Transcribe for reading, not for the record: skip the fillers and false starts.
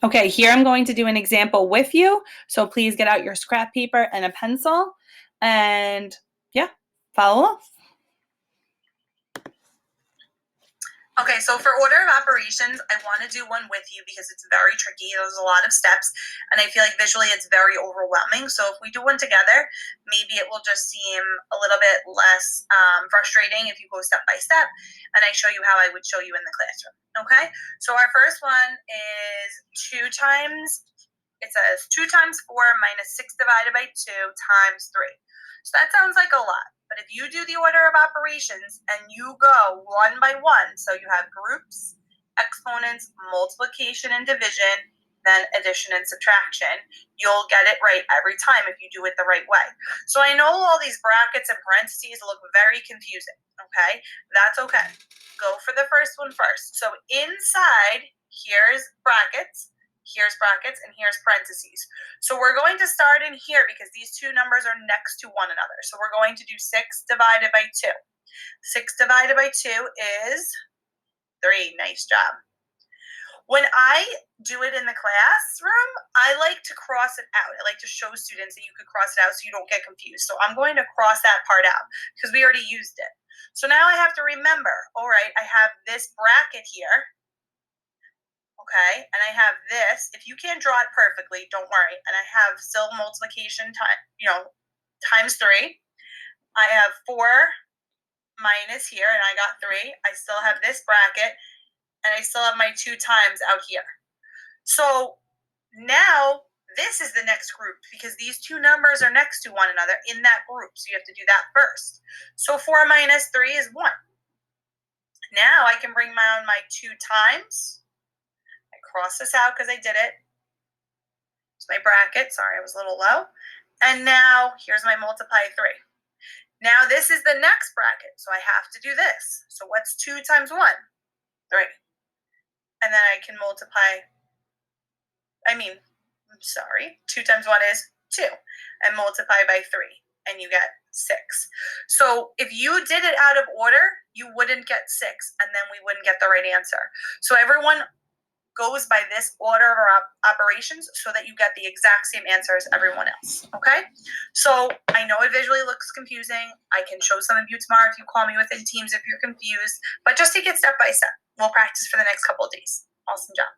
Okay, here I'm going to do an example with you. So please get out your scrap paper and a pencil and yeah, follow along. Okay, so for order of operations, I want to do one with you because it's very tricky. There's a lot of steps, and I feel like visually it's very overwhelming. So if we do one together, maybe it will just seem a little bit less frustrating if you go step by step, and I show you how I would show you in the classroom. Okay, so our first one is 2 times, it says 2 times 4 minus 6 divided by 2 times 3. So that sounds like a lot. But if you do the order of operations and you go one by one, so you have groups, exponents, multiplication and division, then addition and subtraction, you'll get it right every time if you do it the right way. So I know all these brackets and parentheses look very confusing, okay? That's okay. Go for the first one first. So inside, here's brackets, and here's parentheses. So we're going to start in here because these two numbers are next to one another. So we're going to do 6 divided by 2. 6 divided by 2 is 3. Nice job. When I do it in the classroom, I like to cross it out. I like to show students that you could cross it out so you don't get confused. So I'm going to cross that part out because we already used it. So now I have to remember, all right, I have this bracket here. Okay, and I have this. If you can't draw it perfectly, don't worry. And I have still multiplication times 3. I have 4 minus here, and I got 3. I still have this bracket, and I still have my 2 times out here. So now this is the next group because these two numbers are next to one another in that group. So you have to do that first. So 4 minus 3 is 1. Now I can bring my 2 times. Cross this out because I did it. It's my bracket. Sorry, I was a little low. And now here's my multiply 3. Now this is the next bracket, so I have to do this. So what's 2 times 1? 3. And then I can multiply, 2 times 1 is 2. And multiply by 3, and you get 6. So if you did it out of order, you wouldn't get 6, and then we wouldn't get the right answer. So everyone goes by this order of operations so that you get the exact same answer as everyone else, okay? So I know it visually looks confusing. I can show some of you tomorrow if you call me within Teams if you're confused, but just take it step by step. We'll practice for the next couple of days. Awesome job.